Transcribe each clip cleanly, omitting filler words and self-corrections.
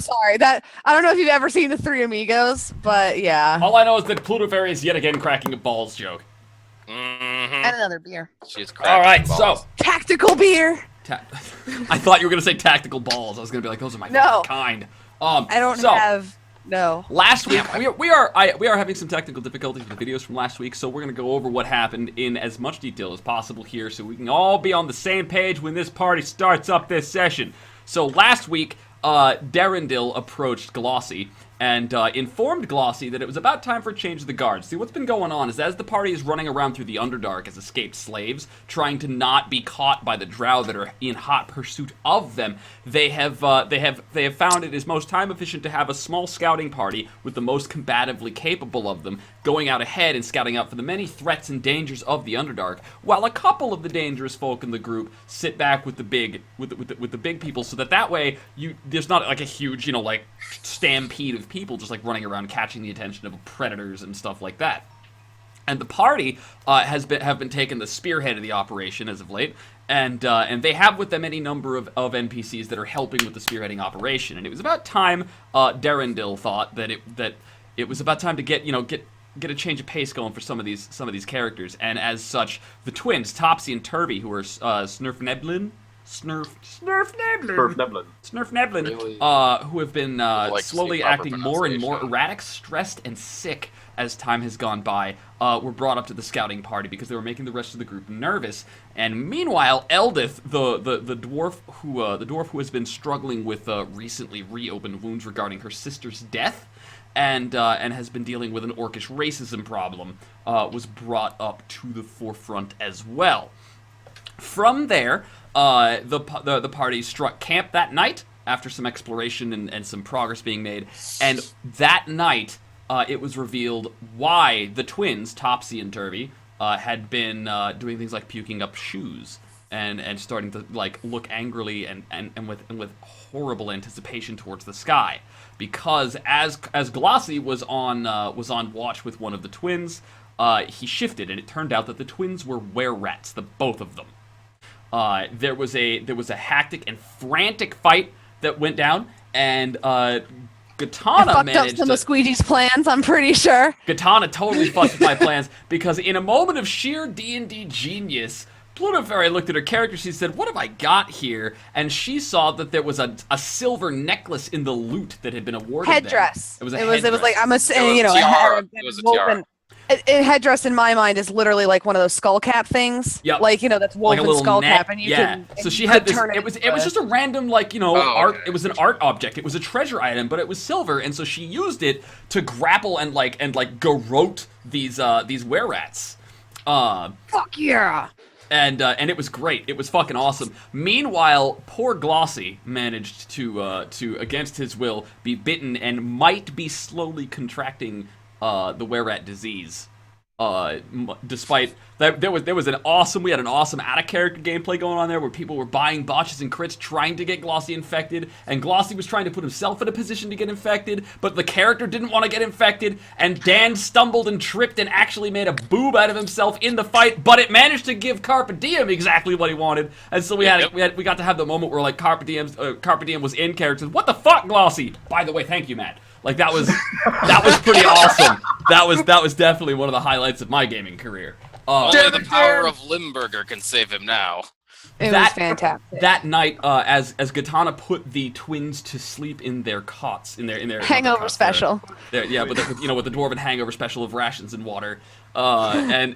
sorry. That I don't know if you've ever seen the Three Amigos, but yeah. All I know is that Pluto Fairy is yet again cracking a balls joke. And another beer. She's cracking All right, balls. so Tactical beer. I thought you were gonna say tactical balls. I was gonna be like, those are my favorite kind. I don't have. No. Last week we are having some technical difficulties with the videos from last week, so we're gonna go over what happened in as much detail as possible here, so we can all be on the same page when this party starts up this session. So last week, Darendil approached Glossy and informed Glossy that it was about time for a change of the guard. See, what's been going on is as the party is running around through the Underdark as escaped slaves, trying to not be caught by the drow that are in hot pursuit of them, they have found it is most time efficient to have a small scouting party with the most combatively capable of them going out ahead and scouting out for the many threats and dangers of the Underdark, while a couple of the dangerous folk in the group sit back with the big people, so that way there's not like a huge like stampede of people just like running around catching the attention of predators and stuff like that. And the party have been taking the spearhead of the operation as of late, and they have with them any number of NPCs that are helping with the spearheading operation. And it was about time Darendil thought that it was about time to get a change of pace going for some of these characters. And as such, the twins Topsy and Turvy, who are Snurfneblin, really? Who have been slowly acting more and more erratic, stressed, and sick as time has gone by, were brought up to the scouting party because they were making the rest of the group nervous. And meanwhile, Eldith, the dwarf who has been struggling with recently reopened wounds regarding her sister's death, and has been dealing with an orcish racism problem, was brought up to the forefront as well. From there, the party struck camp that night after some exploration and some progress being made. And that night, it was revealed why the twins, Topsy and Turvy, had been doing things like puking up shoes and starting to like look angrily and with horrible anticipation towards the sky. Because as Glossy was on watch with one of the twins, he shifted, and it turned out that the twins were were-rats, the both of them. There was a hectic and frantic fight that went down, and Katana managed some of Squeegee's plans, I'm pretty sure. Katana totally fucked with my plans, because in a moment of sheer D&D genius, Pluto Fairy looked at her character, she said, "What have I got here?" And she saw that there was a silver necklace in the loot that had been awarded. Headdress. It was like I'm a tiara. It was a tiara. A headdress in my mind is literally like one of those skull cap things. Yep. Like, that's woven like a little skull net. cap, and you can. So she had this. Turn It was just a random art. Okay. It was an art object. It was a treasure item, but it was silver, and so she used it to grapple and garrote these were-rats. Fuck yeah. And it was great. It was fucking awesome. Meanwhile, poor Glossy managed to against his will be bitten and might be slowly contracting the were-rat disease. Despite that, we had an awesome out-of-character gameplay going on there where people were buying botches and crits trying to get Glossy infected, and Glossy was trying to put himself in a position to get infected, but the character didn't want to get infected, and Dan stumbled and tripped and actually made a boob out of himself in the fight, but it managed to give Carpe Diem exactly what he wanted, and so we got to have the moment where Carpe Diem was in character. What the fuck, Glossy? By the way, thank you, Matt. That was pretty awesome. That was definitely one of the highlights of my gaming career. Only the power of Limburger can save him now. It was fantastic. That night, as Katana put the twins to sleep in their cots, in their hangover special. With the dwarven hangover special of rations and water, and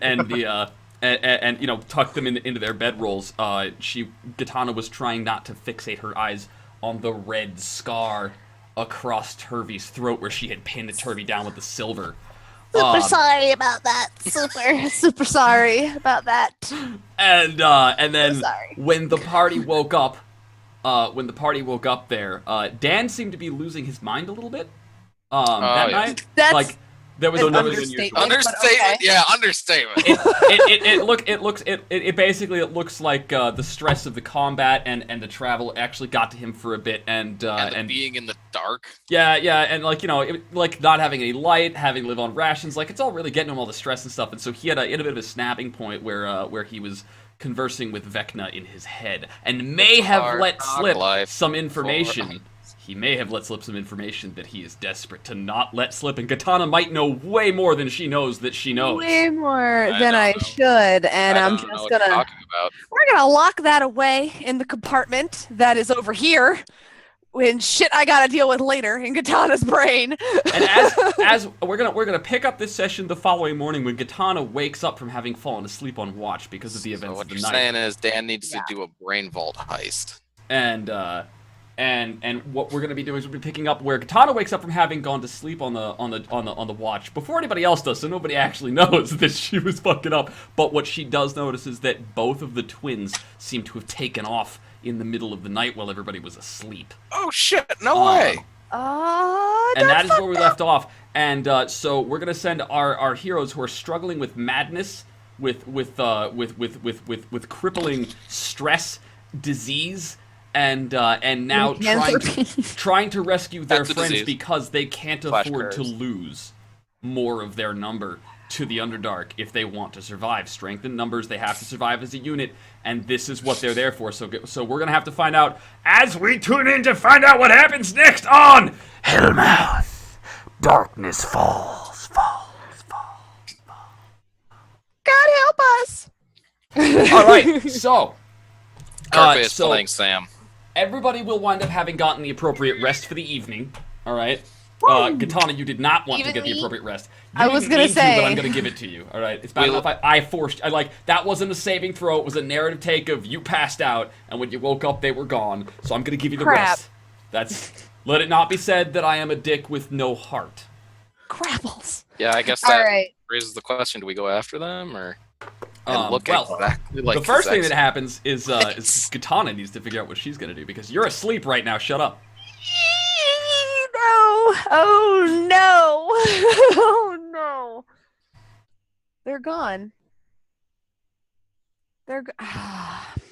tucked them into their bedrolls. Katana was trying not to fixate her eyes on the red scar across Turvy's throat where she had pinned Turvy down with the silver. Super sorry about that. Super sorry about that. And then when the party woke up, there, Dan seemed to be losing his mind a little bit. That night, there was an understatement. Understatement, yeah, understatement. It basically looks like the stress of the combat and the travel actually got to him for a bit, and being in the dark. Yeah, and not having any light, having to live on rations, it's all really getting him all the stress and stuff, and so he had a bit of a snapping point where he was conversing with Vecna in his head, and may have let slip some information he may have let slip some information that he is desperate to not let slip, and Katana might know way more than she knows that she knows. Way more I than don't I know. should, and I I'm don't know just what you're gonna. talking about. We're gonna lock that away in the compartment that is over here. When shit I gotta deal with later in Katana's brain. And as we're gonna pick up this session the following morning when Katana wakes up from having fallen asleep on watch because of the events So what of the you're night. saying is Dan needs Yeah. to do a brain vault heist. And what we're gonna be doing is we'll be picking up where Katana wakes up from having gone to sleep on the watch before anybody else does, so nobody actually knows that she was fucking up. But what she does notice is that both of the twins seem to have taken off in the middle of the night while everybody was asleep. Oh shit! No way. And that is where we left off. And so we're gonna send our heroes who are struggling with madness, with crippling stress, disease, and now trying to rescue their That's a friends disease. because they can't Flash afford to curves. lose more of their number to the Underdark if they want to survive. Strength in numbers, they have to survive as a unit, and this is what they're there for. So we're gonna have to find out as we tune in to find out what happens next on Hellmouth. Darkness falls. God help us. All right, so Carpe is so playing Sam. everybody will wind up having gotten the appropriate rest for the evening. All right. Katana, you did not want to Even get the me? appropriate rest. I was didn't gonna need say. but I'm gonna give it to you. All right, it's bad enough. I forced. That wasn't a saving throw. It was a narrative take of you passed out, and when you woke up, they were gone. So I'm gonna give you the Crap. rest. Let it not be said that I am a dick with no heart. Crapples. Yeah, I guess All that right. raises the question: do we go after them or? Well, Exactly like the first thing Zack's- that happens is Katana needs to figure out what she's gonna do because you're asleep right now. Shut up. No. Oh no. Oh no. They're gone.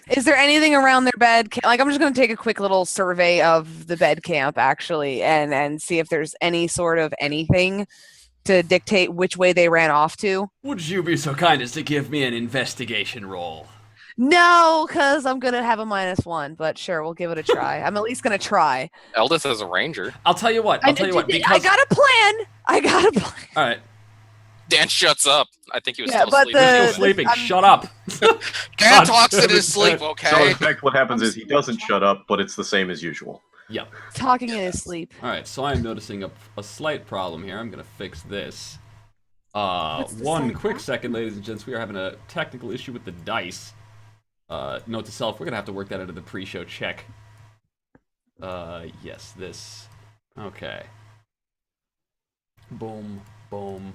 Is there anything around their bed? Like, I'm just going to take a quick little survey of the bed camp, actually, and see if there's any sort of anything to dictate which way they ran off to. Would you be so kind as to give me an investigation roll? No, because I'm going to have a -1, but sure, we'll give it a try. I'm at least going to try. Eldest is a ranger. I'll tell you what. I Because got a plan. all right, Dan shuts up. I think he was Yeah, still but sleeping. you're The- still sleeping. I'm- Shut up. Dan God talks in damn his it. sleep, So in okay? fact, what happens is he doesn't shut up, but it's the same as usual. Yep. Talking in his sleep. All right, so I'm noticing a slight problem here. I'm gonna fix this. What's the One slight quick second, ladies and gents. We are having a technical issue with the dice. Note to self: we're gonna have to work that into the pre-show check. Yes, this. Okay. Boom, boom.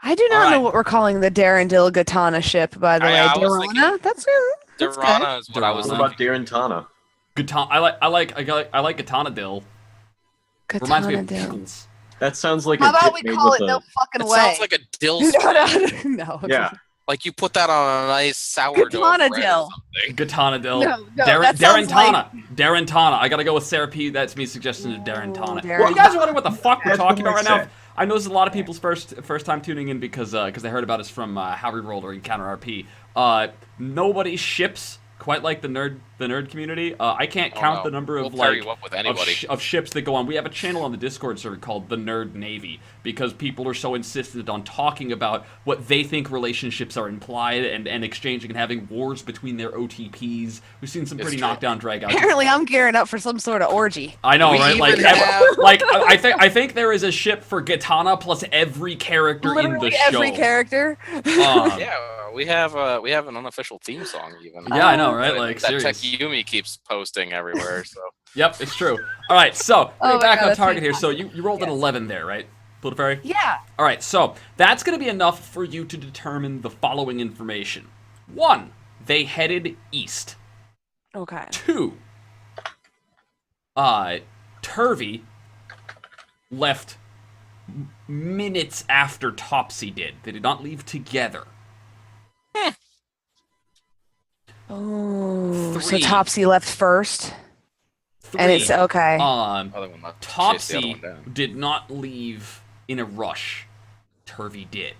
I do not All know right. what we're calling the Darendil Gatana ship, by the way. I was Darona? thinking- That's good. Durana is what I was Durana. What thinking. about Darren Tana? I like Katana Dill. Reminds me of Katana Dill. pickles. That sounds like How a about dip we made call with it a... no fucking It way? sounds like a dill no, spread. no. Yeah, Like you put that on a nice sourdough Katana bread or dill. something. Katana Dill. No, that sounds Darren Tana. I gotta go with Sarah P. That's me suggesting to Darren Ooh, Tana. Darren You guys are wondering what the fuck we're That's talking what about I right now? said. I know this is a lot of people's first time tuning in because they heard about us from How We Rolled or Encounter RP. Nobody ships quite like the nerd community. I can't count the number of We'll pair you up with anybody. of ships that go on. We have a channel on the Discord server called the Nerd Navy because people are so insistent on talking about what they think relationships are implied and exchanging and having wars between their OTPs. We've seen some It's pretty true. knockdown drag outs. Apparently, I'm gearing up for some sort of orgy. I know, We right? Like, even have- I think there is a ship for Katana plus every character in Literally the show. every character. Yeah, we have an unofficial theme song even. Yeah, I know, right? That- Like, that serious. Takeyumi keeps posting everywhere. So Yep, it's true. All right, so Oh we're my back God, on that's target here. So fantastic. you rolled an Yes. 11 there, right, Build Fairy? Yeah. All right, so that's going to be enough for you to determine the following information. 1, they headed east. Okay. 2, Turvy left minutes after Topsy did. They did not leave together. Oh, so 3. Topsy left first, 3, and it's okay. other one left. Chase the other Topsy one down. did not leave in a rush. Turvy did.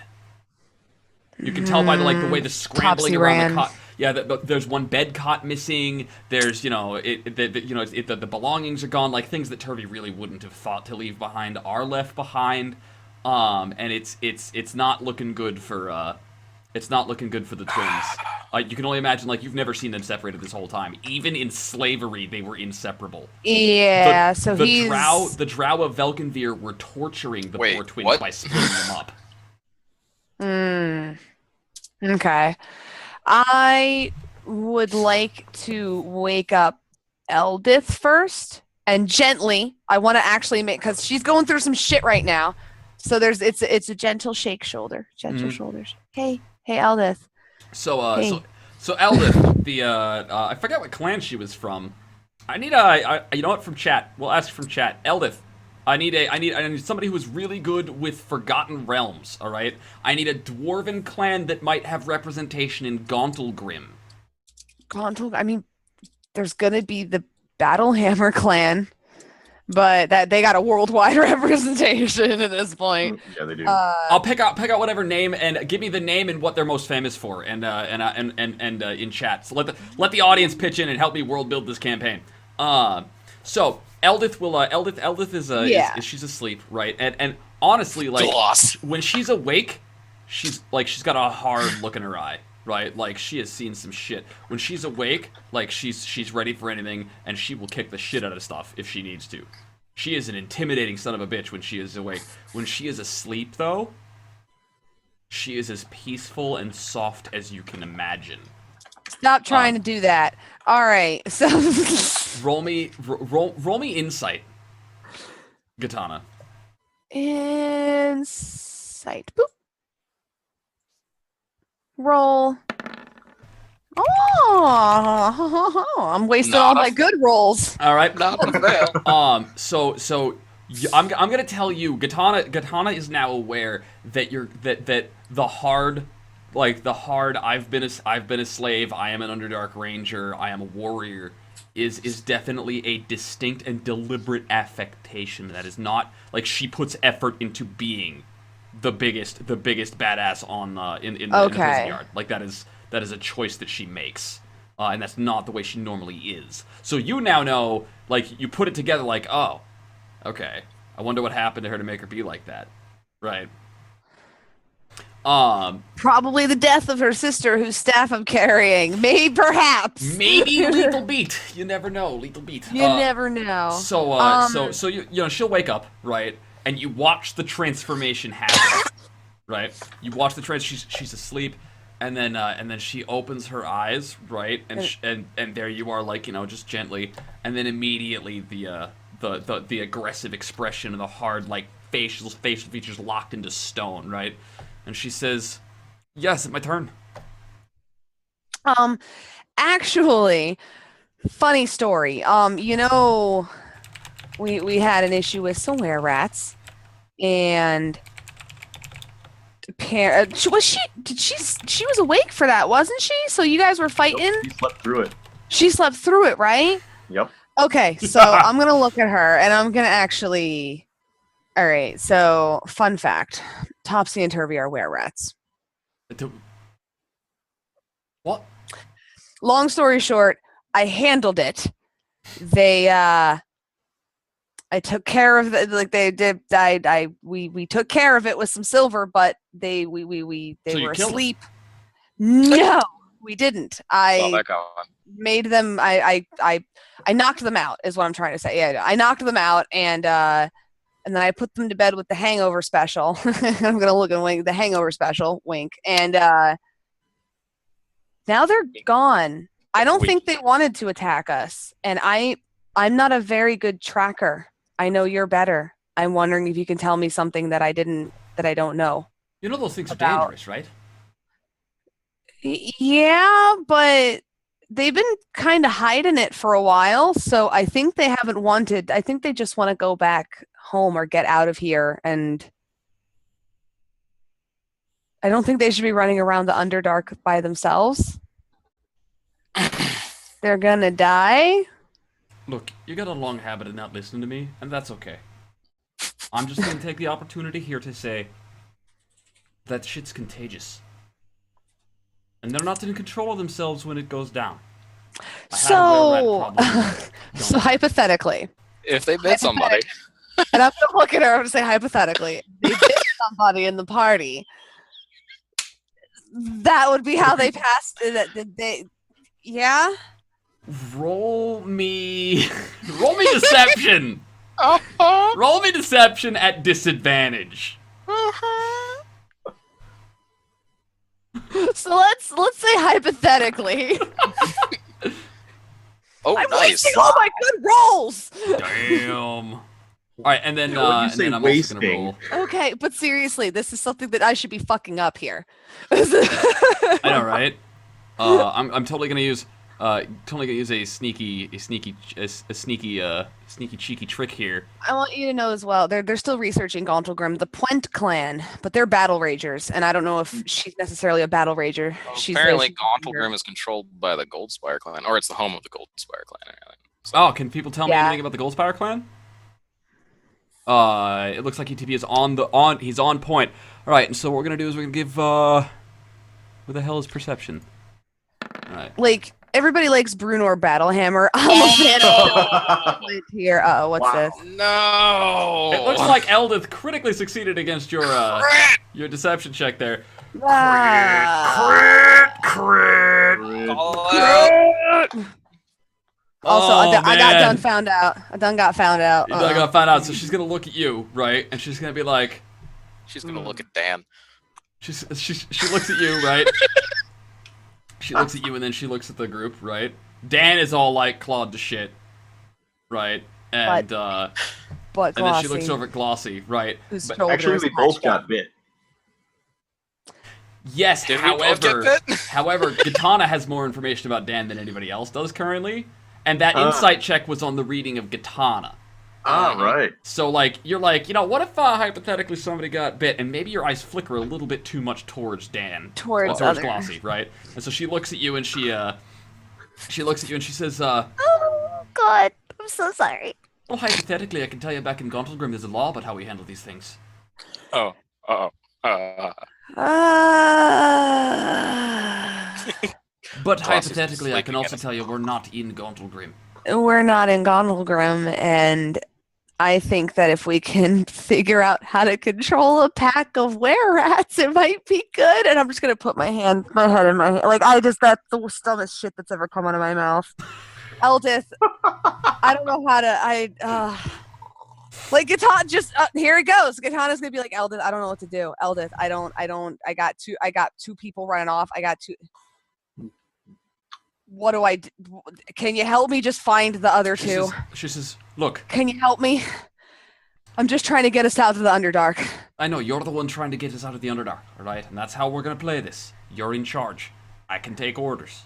You can tell by the way the scrambling Topsy around ran. the cot. Yeah, there's one bed cot missing. There's, the belongings are gone. Like things that Turvey really wouldn't have thought to leave behind are left behind. And it's not looking good for the twins. You can only imagine, like, you've never seen them separated this whole time. Even in slavery, they were inseparable. Yeah, The Drow of Velkenvir were torturing the poor twins by splitting them up. Okay. I would like to wake up Eldith first, and gently. I want to actually make, because she's going through some shit right now. So it's a gentle shake shoulders. Hey, Eldith. So Eldith, I forget what clan she was from. I need you know what, from chat. We'll ask from chat. Eldith, I need somebody who is really good with Forgotten Realms. All right. I need a dwarven clan that might have representation in Gauntlgrim. I mean, there's gonna be the Battlehammer clan, but that they got a worldwide representation at this point. Yeah, they do. I'll pick out whatever name and give me the name and what they're most famous for, and in chat. So let the audience pitch in and help me world build this campaign. So Eldith will Eldith is she's asleep, right? And honestly, like when she's awake, she's got a hard look in her eye. Right, like she has seen some shit. When she's awake, like she's ready for anything, and she will kick the shit out of stuff if she needs to. She is an intimidating son of a bitch when she is awake. When she is asleep, though, she is as peaceful and soft as you can imagine. Stop trying to do that. All right, so roll me insight, Katana. Insight. Boop. Roll. Oh, I'm wasting all my good rolls. All right, not a fail. I'm gonna tell you, Katana is now aware that the hard. I've been a slave. I am an Underdark Ranger. I am a warrior. Is definitely a distinct and deliberate affectation. That is not like she puts effort into being the biggest badass on in the prison yard. Like that is a choice that she makes, and that's not the way she normally is. So you now know, like, you put it together, like, oh, okay, I wonder what happened to her to make her be like that, right? Probably the death of her sister, whose staff I'm carrying. Maybe lethal beat. You never know, lethal beat. You never know. So you know she'll wake up, right? And you watch the transformation happen, right? You watch the she's asleep, and then she opens her eyes, right? And there you are, like, you know, just gently, and then immediately the aggressive expression and the hard, like, facial features locked into stone, right? And she says, "Yes, it's my turn." Actually, funny story. You know, we had an issue with some were-rats, and she was awake for that, wasn't she? So you guys were fighting? Yep, she slept through it. She slept through it, right? Yep. Okay, so I'm gonna look at her, and I'm gonna actually. All right. So, fun fact: Topsy and Turvy are were-rats. What? Long story short, I handled it. I took care of it, like they did. We took care of it with some silver, but they were asleep. No, we didn't. I made them. I knocked them out. Is what I'm trying to say. Yeah, I knocked them out, and then I put them to bed with the Hangover special. I'm gonna look and wink. The Hangover special, wink, and now they're gone. I don't think they wanted to attack us, and I'm not a very good tracker. I know you're better. I'm wondering if you can tell me something that I don't know. You know those things are dangerous, right? Yeah, but they've been kind of hiding it for a while, so I think they haven't wanted. I think they just want to go back home or get out of here, and I don't think they should be running around the Underdark by themselves. They're gonna die. Look, you got a long habit of not listening to me, and that's okay. I'm just gonna take the opportunity here to say that shit's contagious. And they're not in control of themselves when it goes down. So, so hypothetically, If they bit somebody. and I'm gonna look at her. I'm gonna say hypothetically, they bit somebody in the party. That would be how they passed it. They, yeah. Roll me deception. Uh-huh. Roll me deception at disadvantage. So let's say hypothetically. Oh, I'm nice. wasting all my good rolls. Damn. All right, and then, When you and say then I'm also gonna wasting. roll. Okay, but seriously, this is something that I should be fucking up here. I know, right? I'm totally gonna use a sneaky cheeky trick here. I want you to know as well, they're still researching Gauntlgrim, the Puent clan, but they're battle ragers, and I don't know if she's necessarily a battle rager. She's Apparently, Gauntlgrim is controlled by the Goldspire clan, or it's the home of the Goldspire clan. Oh, can people tell me Yeah. anything about the Goldspire clan? It looks like ETB is he's on point. All right, and so what we're gonna do is we're gonna give where the hell is perception? All right. like everybody likes Brunor Battlehammer. I'm a fan of here. What's Wow. this? No! It looks like Eldith critically succeeded against your deception check there. Ah. Crit. Call it out. Also, I got man. done found out. I done got found out. You done got found out, so she's gonna look at you, right? And she's gonna be like, She's gonna look at Dan. she looks at you, right? She looks at you, and then she looks at the group, right? Dan is all like clawed to shit, right? And But and then Glossy, she looks over at Glossy, right? whose But shoulder Actually, is we both patched got up. bit. Yes, Did we both however, get bit? however, Gitana has more information about Dan than anybody else does currently, and that insight check was on the reading of Gitana. Right. So, like, you're like, you know, what if hypothetically somebody got bit, and maybe your eyes flicker a little bit too much towards Dan, Towards towards other. Glossy, right? And so she looks at you and she looks at you and she says, Oh God, I'm so sorry. well, hypothetically, I can tell you back in Gauntlgrim there's a law about how we handle these things. Oh. But Glossy's hypothetically, I sleeping can also at tell you we're not in Gauntlgrim. We're not in Gauntlgrim, and I think that if we can figure out how to control a pack of were-rats, it might be good. And I'm just gonna put my head in my hand. Like, that's the dumbest shit that's ever come out of my mouth. Eldith, I don't know how to. Like Gatan, just here it goes. Katana's gonna be like, Eldith, I don't know what to do. Eldith, I don't. I got two people running off. I got two. What do I do? Can you help me just find the other two? She says, look, Can you help me? I'm just trying to get us out of the Underdark. I know you're the one trying to get us out of the Underdark, all right? And that's how we're gonna play this. You're in charge. I can take orders.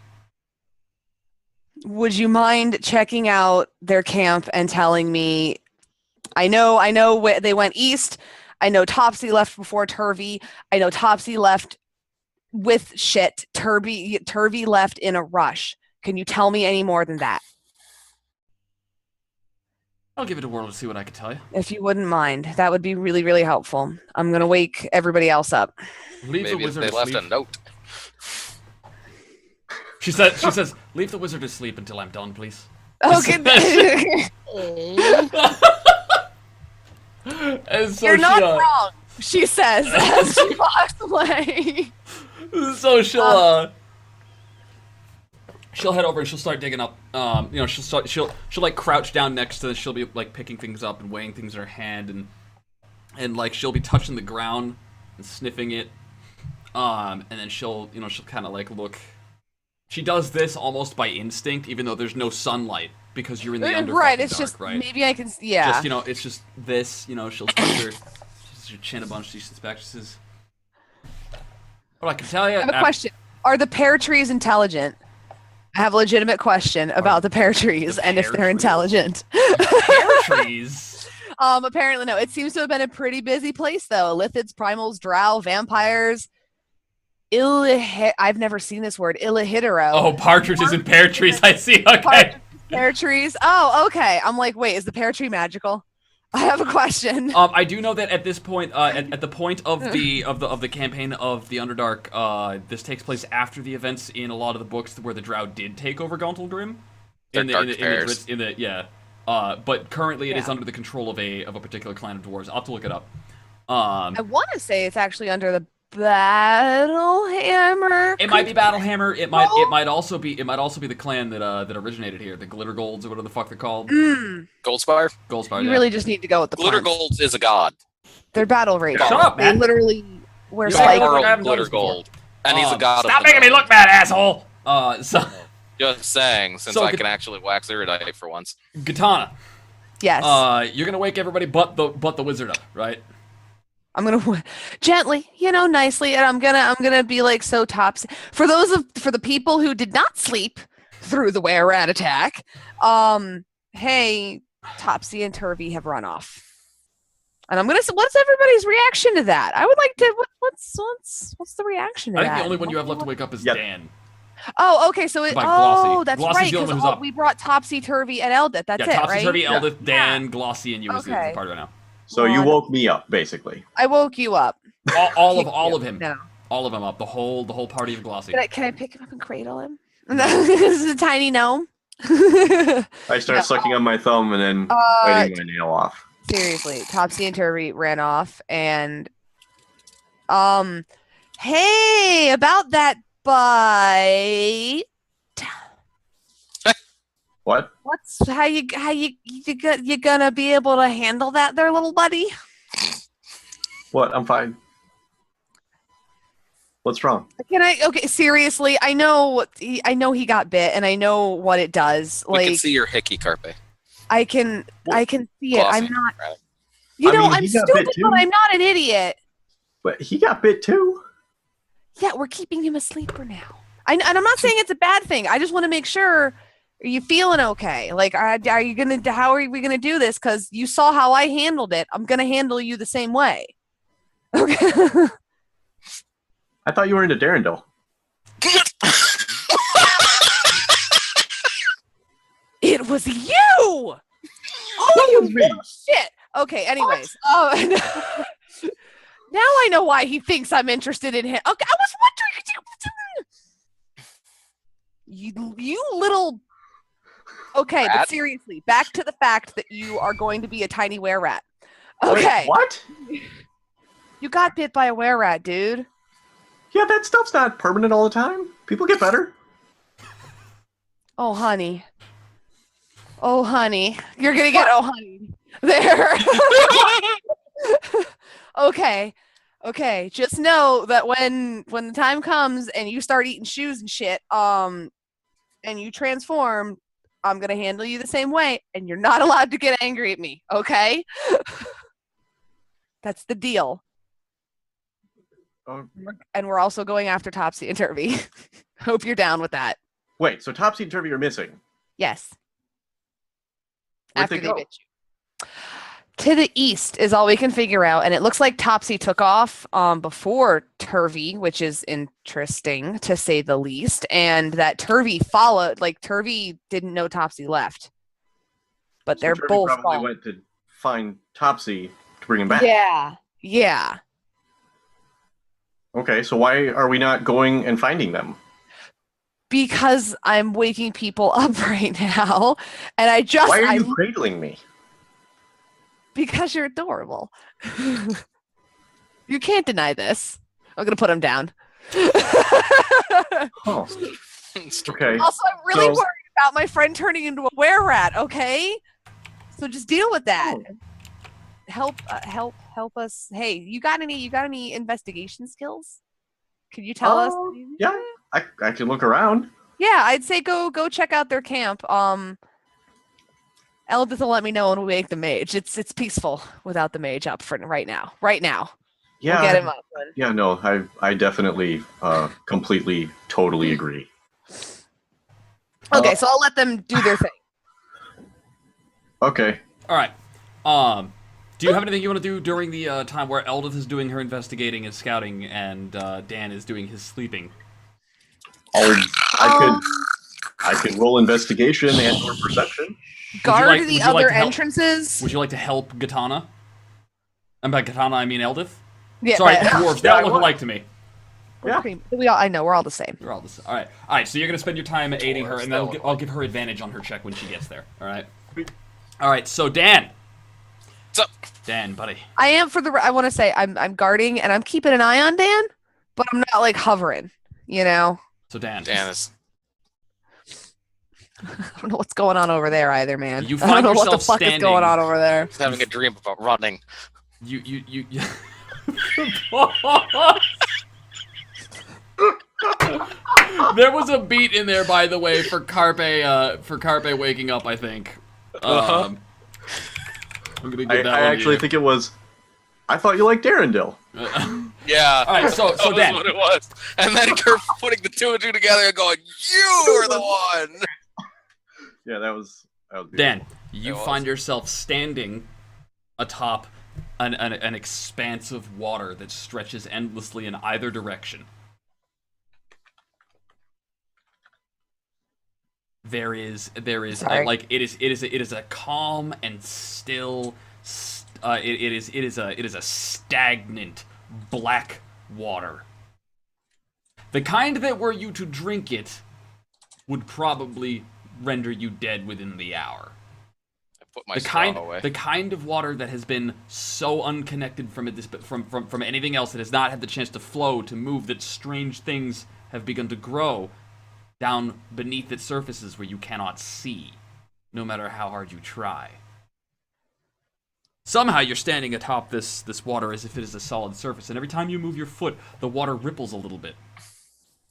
Would you mind checking out their camp and telling me? I know they went east. I know Topsy left before Turvy. I know Topsy left with shit. Turvy left in a rush. Can you tell me any more than that? I'll give it a whirl to see what I can tell you. If you wouldn't mind, that would be really, really helpful. I'm gonna wake everybody else up. Leave the Maybe if wizard they left asleep. a note. She says, leave the wizard asleep until I'm done, please. Okay. And so You're not she, wrong, she says as she walks away. so she'll head over and she'll start digging up. She'll like crouch down next to. She'll be like picking things up and weighing things in her hand, and like she'll be touching the ground and sniffing it. And then she'll kind of like look. She does this almost by instinct, even though there's no sunlight because you're in the under Right, fucking it's dark, just right? maybe I can. Yeah. Just it's just this. She'll touch her chin a bunch. She sits back. She says, "Well, I can tell you." I have a question. Are the pear trees intelligent? I have a legitimate question about the pear trees and if pear they're trees? intelligent. Pear trees. Apparently no. It seems to have been a pretty busy place though. Lithids, primals, drow, vampires. I've never seen this word. Illahitero. Oh, partridges and pear trees. I see. Okay. Pear trees. Oh, okay. I'm like, wait, is the pear tree magical? I have a question. I do know that at this point, at the point of the campaign of the Underdark, this takes place after the events in a lot of the books where the Drow did take over Gauntlgrim. But currently it is under the control of a particular clan of dwarves. I'll have to look it up. I want to say it's actually under the Battlehammer. It might be Battlehammer. It might also be the clan that originated here, the Glitter Golds or whatever the fuck they're called. Goldspire? Goldspire. You really just need to go with the Glitter puns. Golds is a god. They're battle rage. Shut up, man. They literally wear You spikes. like I haven't done Glitter this before. Gold. And he's a god Stop of the making me dark. look bad, asshole. Just saying, since So I can actually wax Erudite for once. Katana. Yes. You're gonna wake everybody but the wizard up, right? I'm gonna gently, nicely, and I'm gonna be like so topsy. For the people who did not sleep through the were-rat attack, hey, Topsy and Turvy have run off, and I'm gonna. What's everybody's reaction to that? I would like to. What's the reaction to I that? think the only one you have left to wake up is Dan. Oh, okay. So By Glossy. that's Glossy's right. the only one Because who's up. we brought Topsy, Turvy, and Eldith. That's it, Topsy, right? Turvy, Eldith, Dan, Glossy, and you is the Okay. party right now. So you woke me up, basically. I woke you up. All of him. No. All of them up. The whole party of Glossy. Can I pick him up and cradle him? This is a tiny gnome. I start sucking on my thumb and then biting my nail off. Seriously, Topsy and Turvy ran off, and hey, about that bite. What? How you gonna be able to handle that there, little buddy? What? I'm fine. What's wrong? Okay, seriously, I know he got bit, and I know what it does. We can see your hickey carpe. I can see it. Glossy, I'm not. right? I'm he got stupid, bit too. but I'm not an idiot. But he got bit too. Yeah, we're keeping him asleep for now. And I'm not saying it's a bad thing. I just want to make sure. Are you feeling okay? Like, how are we gonna do this? Because you saw how I handled it. I'm gonna handle you the same way. Okay. I thought you were into Darendil. It was you. Oh, you was me. little shit. Okay. Anyways. Now I know why he thinks I'm interested in him. Okay, I was wondering. You little. Okay, but seriously, back to the fact that you are going to be a tiny were-rat. Okay. Wait, what? You got bit by a were-rat, dude. Yeah, that stuff's not permanent all the time. People get better. Oh, honey. Oh, honey. You're going to get honey. There. Okay. Just know that when the time comes and you start eating shoes and shit, and you transform, I'm going to handle you the same way, and you're not allowed to get angry at me, okay? That's the deal. And we're also going after Topsy and Turvy. Hope you're down with that. Wait, so Topsy and Turvy are missing. Yes. Where'd After they they go? bit you. To the east is all we can figure out, and it looks like Topsy took off before Turvy, which is interesting to say the least, and that Turvy followed. Like, Turvy didn't know Topsy left, but they're Turvy both probably following. went to find Topsy to bring him back. Yeah. Okay, so why are we not going and finding them? Because I'm waking people up right now, and Why are you cradling me? Because you're adorable. You can't deny this. I'm gonna put him down. Oh. Okay. Also, I'm really worried about my friend turning into a were-rat. Okay, so just deal with that. Help us. Hey, you got any investigation skills? Can you tell us? Yeah, I can look around. Yeah, I'd say go check out their camp. Eldith will let me know when we wake the mage. It's peaceful without the mage up for right now. Yeah. We'll get him up. Yeah, no, I definitely, completely, totally agree. Okay, so I'll let them do their thing. Okay. All right. Do you have anything you want to do during the time where Eldith is doing her investigating and scouting, and Dan is doing his sleeping? I could roll investigation and or perception. Guard the other entrances. Would you like to help Katana? And by Katana, I mean Eldith. Yeah, sorry, dwarves. They all look alike to me. Yeah. I know we're all the same. We're all the same. All right. So you're gonna spend your time aiding her, and then I'll give her advantage on her check when she gets there. All right. All right. So Dan. What's up? Dan, buddy. I am I want to say I'm guarding and I'm keeping an eye on Dan, but I'm not like hovering. You know. So Dan. Dan is. I don't know what's going on over there either, man. You find I don't know yourself what the fuck is going on over there. He's having a dream about running. You. There was a beat in there, by the way, for Carpe waking up, I think. I'm gonna give that I actually think it was. I thought you liked Darendil. Yeah. All right, so that Dan. was what it was. And then Kurt putting the two and two together and going, "You are the one." Yeah, that was Dan, you find yourself standing atop an expanse of water that stretches endlessly in either direction. There is like it is a calm and still it is a stagnant black water. The kind that were you to drink it would probably render you dead within the hour. I put my straw away. The kind of water that has been so unconnected from anything else, that has not had the chance to flow, to move, that strange things have begun to grow down beneath its surfaces where you cannot see, no matter how hard you try. Somehow you're standing atop this water as if it is a solid surface, and every time you move your foot, the water ripples a little bit.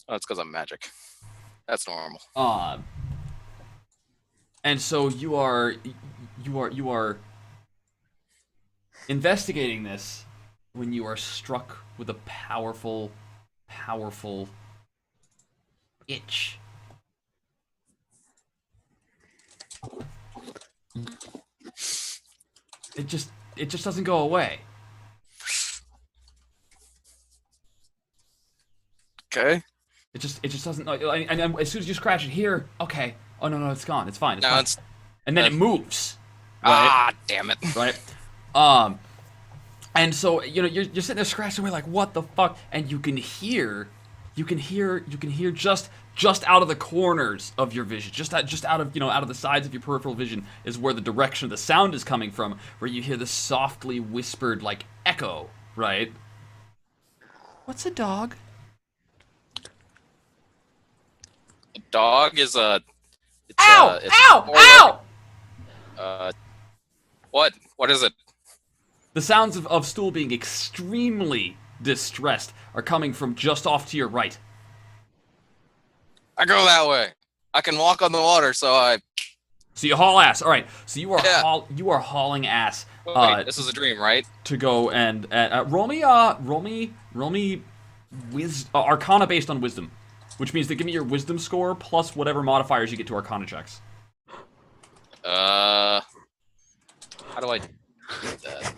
Oh, it's because I'm magic. That's normal. And so you are investigating this when you are struck with a powerful itch. It just doesn't go away. Okay. It just doesn't. And as soon as you scratch it here, okay. Oh no, it's gone. It's fine. It's fine. And then it moves. Right? Ah, damn it. Right. And so you're sitting there scratching away like, what the fuck? And you can hear just out of the corners of your vision, just out of the sides of your peripheral vision is where the direction of the sound is coming from, where you hear the softly whispered like echo, right? What's a dog? A dog is a. Ow! What? What is it? The sounds of Stool being extremely distressed are coming from just off to your right. I go that way. I can walk on the water, so you haul ass. All right. So you are hauling ass. Wait, this is a dream, right? To go and roll me Arcana based on wisdom, which means to give me your wisdom score plus whatever modifiers you get to Arcana checks. How do I do that?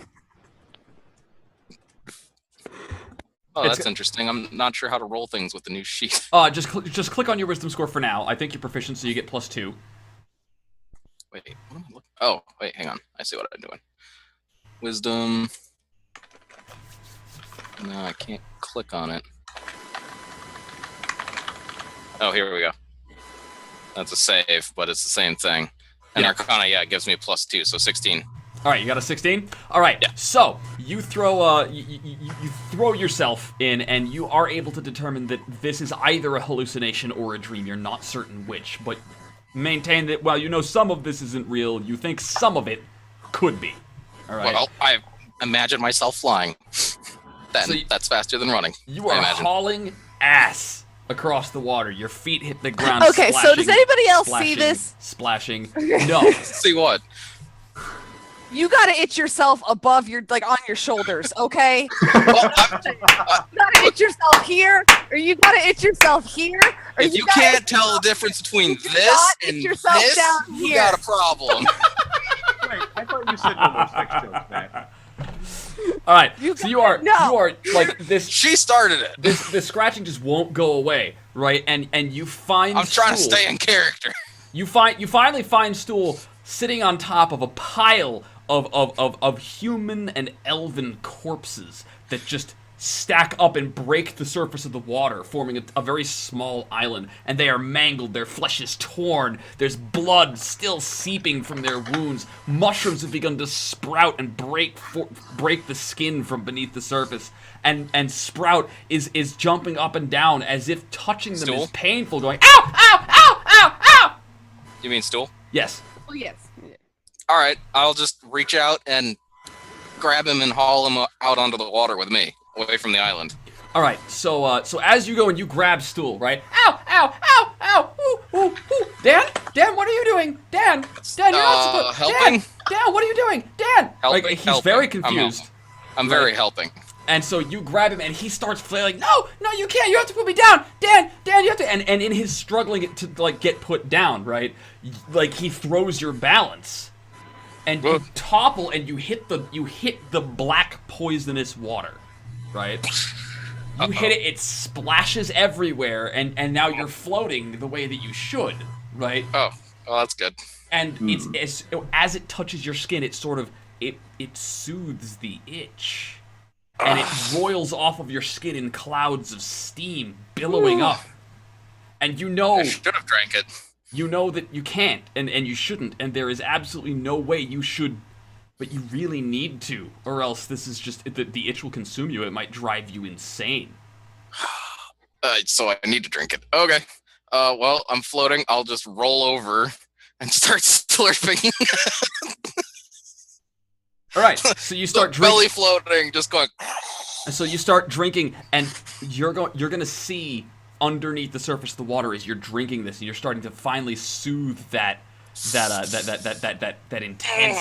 Oh, that's interesting. I'm not sure how to roll things with the new sheet. Just click on your wisdom score for now. I think you're proficient, so you get +2. Wait, what am I looking? Oh, wait, hang on. I see what I'm doing. Wisdom. No, I can't click on it. Oh, here we go. That's a save, but it's the same thing. And Arcana, it gives me a +2, so 16. All right, you got a 16? All right, yeah. So you throw you throw yourself in, and you are able to determine that this is either a hallucination or a dream. You're not certain which, but maintain that while you know some of this isn't real, you think some of it could be. All right. Well, I imagine myself flying. That's faster than running. You are hauling ass across the water. Your feet hit the ground. Okay, so does anybody else see this? Splashing. No. See what? You gotta itch yourself above your, like, on your shoulders, okay? You gotta itch yourself here, or you gotta itch yourself here, or if you can't tell the difference between this and this, down you here. got a problem. Wait, I thought you said no more sex jokes, Matt. All right, so you are like this. She started it. This scratching just won't go away, right? And you find. I'm trying to stay in character. You finally find Stool sitting on top of a pile of human and elven corpses that just stack up and break the surface of the water, forming a very small island. And they are mangled, their flesh is torn, there's blood still seeping from their wounds. Mushrooms have begun to sprout and break the skin from beneath the surface. And Sprout is jumping up and down as if touching them is painful, going, ow, ow, ow, ow, ow! You mean Stool? Yes. Oh, yes. All right, I'll just reach out and grab him and haul him out onto the water with me, away from the island. All right, so as you go and you grab Stool, right? Ow, ow, ow, ow, ooh, ooh, ooh. Dan, what are you doing? Dan, you're not supposed. Helping. Dan, what are you doing? Dan, Helping, like he's helping. very confused. I'm very helping. And so you grab him, and he starts flailing. No, you can't. You have to put me down, Dan, you have to. And in his struggling to like get put down, right? Like he throws your balance, and you topple, and you hit the black poisonous water, right? You hit it. It splashes everywhere, and now you're floating the way that you should, right? Oh, well, that's good. And it's as it touches your skin, it sort of it soothes the itch. And it roils off of your skin in clouds of steam billowing up. And you know... I should have drank it. You know that you can't, and you shouldn't, and there is absolutely no way you should... But you really need to, or else this is just... The itch will consume you. It might drive you insane. So I need to drink it. Okay. Well, I'm floating. I'll just roll over and start slurping. All right, so you start drinking. Belly floating, just going. And so you start drinking, and you're gonna see underneath the surface of the water as you're drinking this, and you're starting to finally soothe that intense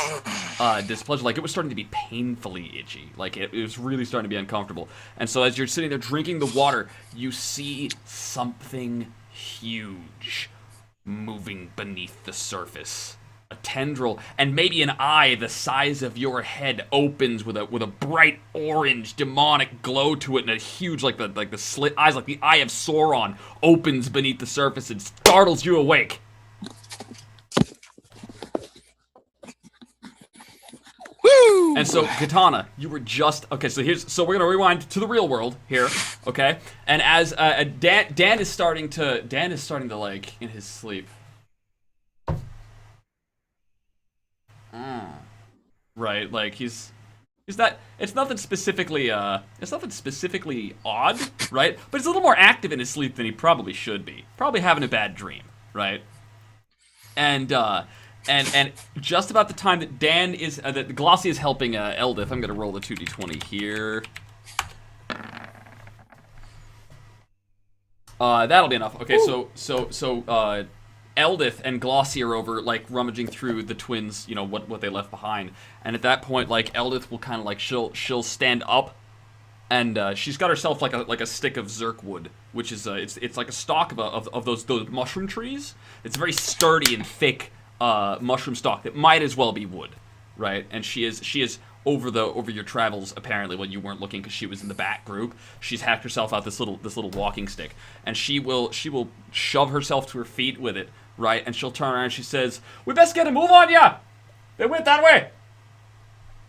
displeasure. Like it was starting to be painfully itchy. Like it was really starting to be uncomfortable. And so as you're sitting there drinking the water, you see something huge moving beneath the surface. A tendril and maybe an eye the size of your head opens with a bright orange demonic glow to it, and a huge like the slit eyes, like the eye of Sauron, opens beneath the surface and startles you awake. Woo! And so Katana, you were just okay. So we're gonna rewind to the real world here, okay? And as Dan is starting to like in his sleep. Right, like he's not. It's nothing specifically. It's nothing specifically odd, right? But he's a little more active in his sleep than he probably should be. Probably having a bad dream, right? And just about the time that Dan is, that Glossy is helping Eldith. I'm gonna roll the 2d20 here. That'll be enough. Okay, so Eldith and Glossy are over, like, rummaging through the twins, you know, what they left behind. And at that point, like, Eldith will kind of, like, she'll stand up, and she's got herself, like a stick of Zerkwood, which is, it's like a stalk of those mushroom trees. It's a very sturdy and thick mushroom stalk that might as well be wood, right? And she is over your travels, apparently, when you weren't looking because she was in the back group. She's hacked herself out this little walking stick, and she will shove herself to her feet with it, right? And she'll turn around and she says, "We best get a move on ya! They went that way.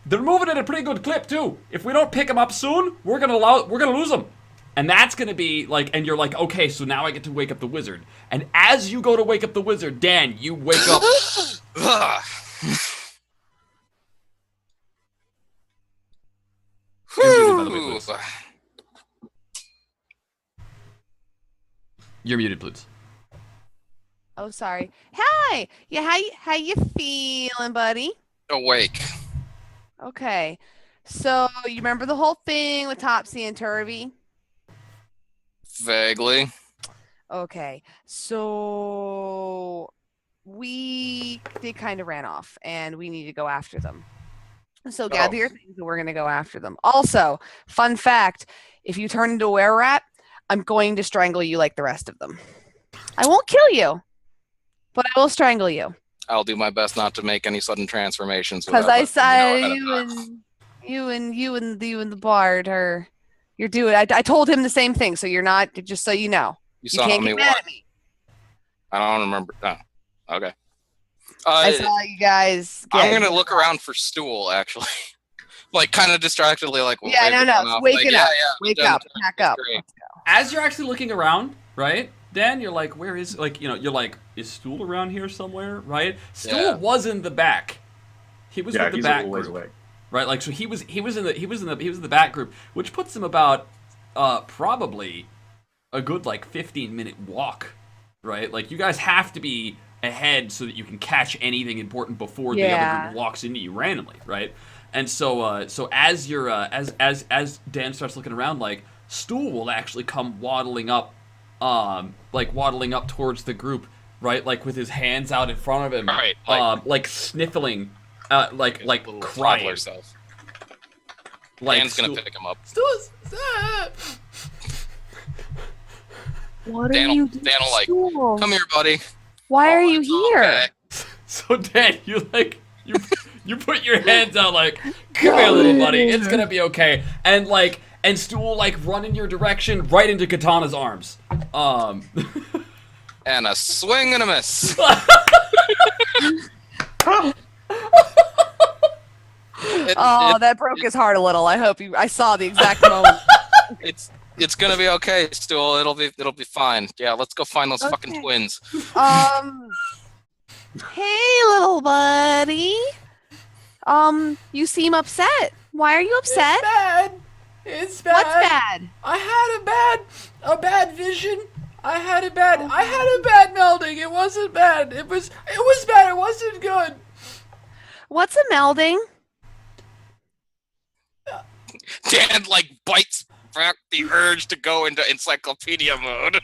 They're moving at a pretty good clip too. If we don't pick them up soon, we're gonna lose them." And that's gonna be like, and you're like, okay, so now I get to wake up the wizard. And as you go to wake up the wizard, Dan, you wake up. You're muted, please. Oh, sorry. Hi. Yeah, how you feeling, buddy? Awake. Okay. So you remember the whole thing with Topsy and Turvy? Vaguely. Okay. So they kind of ran off, and we need to go after them. So gather your things, and we're going to go after them. Also, fun fact, if you turn into a were-rat, I'm going to strangle you like the rest of them. I won't kill you, but I will strangle you. I'll do my best not to make any sudden transformations. Because I saw you and the bard you're doing. I told him the same thing, so you're not. Just so you know, you saw can't me get mad what? at me. I don't remember. No. Okay. I saw you guys. I'm gonna look around for Stool, actually. Like, kind of distractedly, like. Yeah, no. Wake up. Wake up. Pack up. Let's go. As you're actually looking around, right, Dan, you're like, where is, like, you know, you're like, is Stool around here somewhere, right? Stool was in the back. He was with the back group, right? Like, so he was in the back group, which puts him about probably a good like 15-minute walk, right? Like, you guys have to be ahead so that you can catch anything important before the other group walks into you randomly, right? And so so as you're as Dan starts looking around, like, Stool will actually come waddling up towards the group, right? Like, with his hands out in front of him, right, like sniffling, like crying. Like, Dan's gonna pick him up. What are you doing? Dan will like, come here, buddy. Why are you here? Okay. So Dan, you put your hands out like, come here, little buddy. It's gonna be okay. And Stool like run in your direction right into Katana's arms. And a swing and a miss. That broke his heart a little. I saw the exact moment. It's gonna be okay, Stool. It'll be fine. Yeah, let's go find those fucking twins. Hey, little buddy. You seem upset. Why are you upset? It's bad. What's bad? I had a bad vision. I had a bad melding. It wasn't bad. It was bad. It wasn't good. What's a melding? Dan like bites back the urge to go into encyclopedia mode.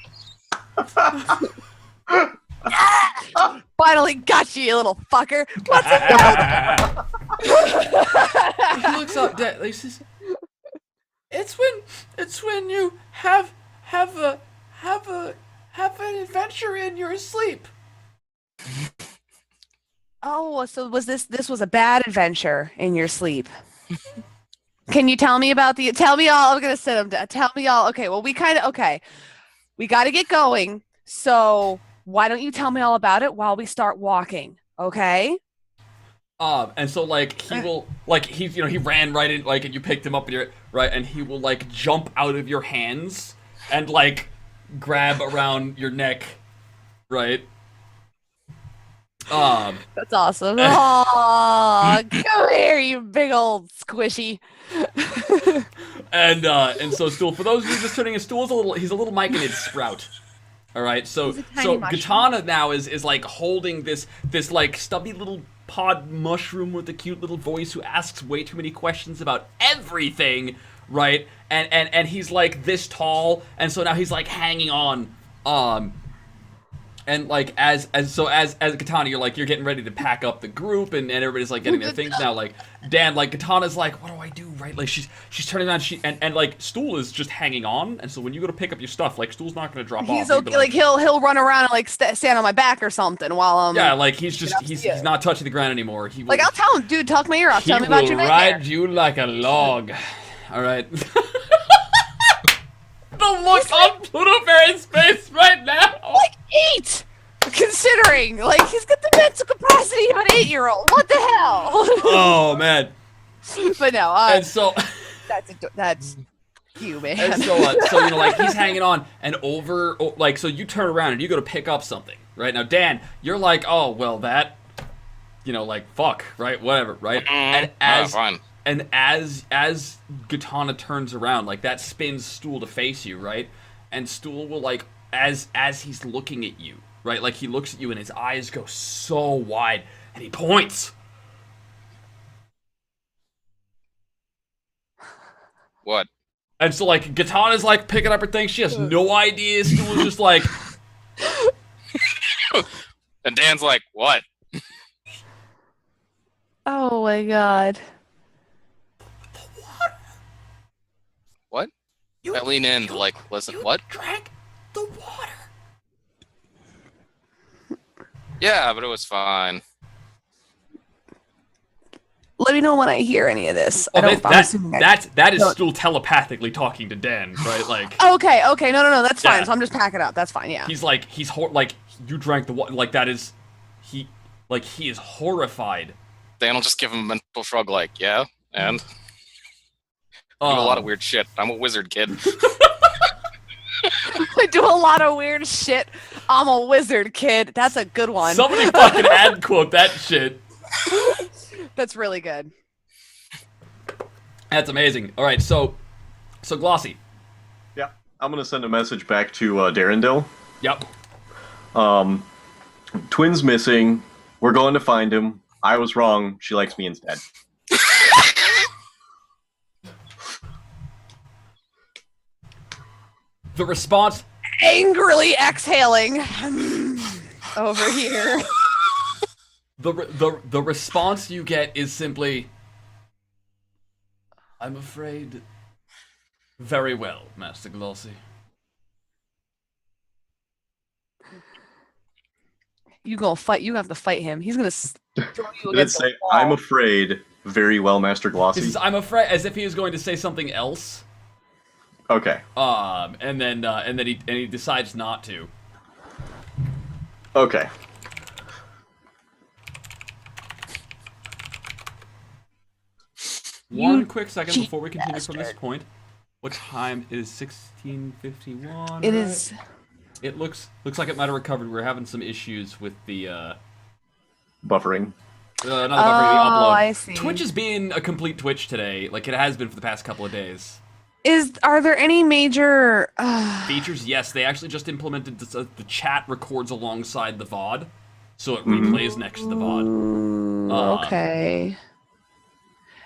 Finally got you little fucker. What's a melding? He looks up. He says, It's when you have an adventure in your sleep. Oh, so this was a bad adventure in your sleep. Can you tell me about tell me all, I'm gonna sit him down. Tell me all. Okay, well we gotta get going. So why don't you tell me all about it while we start walking, okay? And so like he will like he ran right in, like, and you picked him up and you're right, and he will like jump out of your hands and like grab around your neck, right? That's awesome. Aw, come here, you big old squishy. And so Stool, for those of you just turning in, Stool's he's a little myconid sprout. All right, so Katana now is like holding this like stubby little pod mushroom with a cute little voice who asks way too many questions about everything, right? And he's like this tall, and so now he's like hanging on, and like as Katana, you're getting ready to pack up the group, and everybody's like getting their things now. Like Dan, like Katana's like, what do I do, right? Like she's turning around, and like Stool is just hanging on, and so when you go to pick up your stuff, like Stool's not gonna drop off. He's okay, like he'll run around and like stand on my back or something while yeah, like he's not touching the ground anymore. He will, like, I'll tell him, dude, talk my ear off. Tell me about your nightmare. He will ride you like a log. All right. The look on Pluto Fairy's face right now. Like 8, considering like he's got the mental capacity of an 8-year-old. What the hell? Oh man. But no, and so that's you, man. And so like he's hanging on, and like, so you turn around and you go to pick up something, right? Now Dan, you're like, oh well, that, like, fuck, right? Whatever, right? And as Katana turns around, like, that spins Stool to face you, right? And Stool will, like, as he's looking at you, right? Like, he looks at you and his eyes go so wide, and he points. What? And so, like, Katana's, like, picking up her thing. She has no idea. Stool is just like... And Dan's like, what? Oh, my God. What? I lean in to, like, listen, what? Drank the water. Yeah, but it was fine. Let me know when I hear any of this. Oh, that is Stool telepathically talking to Dan, right? Like. Okay, no, that's fine. So I'm just packing up. That's fine. Yeah. He's like, like, you drank the water. Like, that is he is horrified. Dan will just give him a mental shrug, like, yeah, and I do a lot of weird shit. I'm a wizard, kid. I do a lot of weird shit. I'm a wizard, kid. That's a good one. Somebody fucking ad quote that shit. That's really good. That's amazing. All right, so Glossy. Yeah, I'm gonna send a message back to Darendil. Yep. Twins missing. We're going to find him. I was wrong. She likes me instead. The response. Angrily exhaling over here. The response you get is simply, I'm afraid. Very well, Master Glossy. You gonna fight? You have to fight him. He's gonna throw you Did it against the say, wall. I'm afraid, very well, Master Glossy? This is, I'm afraid, as if he is going to say something else. Okay. And then he decides not to. Okay. One quick second cheap before we continue from this bastard. point. What time is 16:51? It is. It looks like it might have recovered. We're having some issues with the Buffering. not the buffering, the upload. I see. Twitch is being a complete Twitch today, like it has been for the past couple of days. Are there any major Features? Yes, they actually just implemented the chat records alongside the VOD, so it replays next to the VOD. Okay.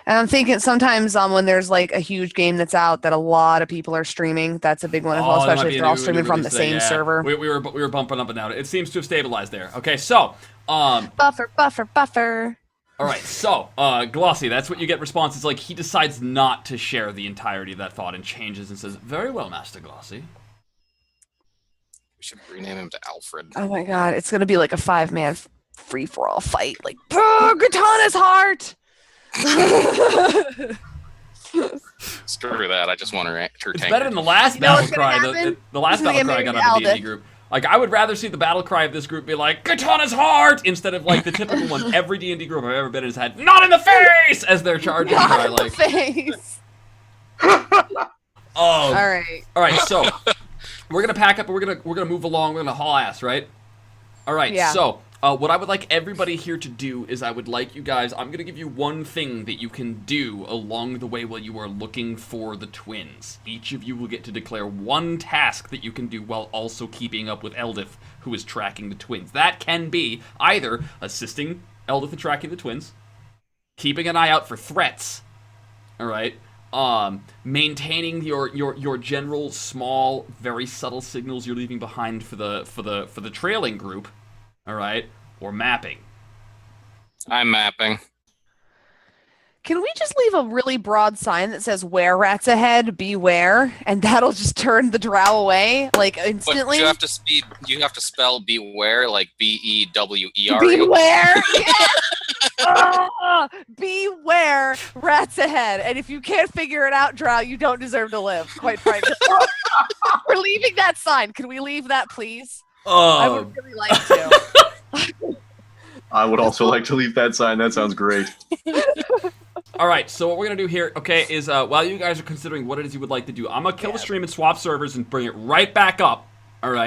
And I'm thinking sometimes when there's like a huge game that's out that a lot of people are streaming, that's a big one as well, that might especially be if a they're all new streaming from the release today, same yeah. server. We were bumping up and down. It seems to have stabilized there. Okay, so Buffer. all right, so Glossy, that's what you get. Responses like he decides not to share the entirety of that thought and changes and says, "Very well, Master Glossy." We should rename him to Alfred. Oh my god, it's gonna be like a 5-man free-for-all fight. Like, Katana's heart! Screw that. I just want her It's tank. better than the last You know battle what's gonna cry. happen? The last He's gonna battle get cry I got married out of to the D&D Aldith. group. Like, I would rather see the battle cry of this group be like, Katana's heart! Instead of, like, the typical one every D&D group I've ever been in has had, not in the face! As their charging cry, Not in the like. face. Oh. Alright. So, we're gonna pack up and we're gonna move along, we're gonna haul ass, right? Alright, Yeah. so, what I would like everybody here to do is I would like you guys, I'm gonna give you one thing that you can do along the way while you are looking for the twins. Each of you will get to declare one task that you can do while also keeping up with Eldith, who is tracking the twins. That can be either assisting Eldith in tracking the twins, keeping an eye out for threats, alright? Maintaining your general small, very subtle signals you're leaving behind for the trailing group, all right, or mapping. I'm mapping. Can we just leave a really broad sign that says "Where rats ahead, beware," and that'll just turn the drow away like But instantly? you have to spell beware like BEWERE. Beware! Beware, rats ahead. And if you can't figure it out, drow, you don't deserve to live. Quite frankly, we're leaving that sign. Can we leave that, please? I would really like to. I would also like to leave that sign. That sounds great. All right, so what we're gonna do here, okay, is while you guys are considering what it is you would like to do, I'm gonna kill the stream and swap servers and bring it right back up. All right.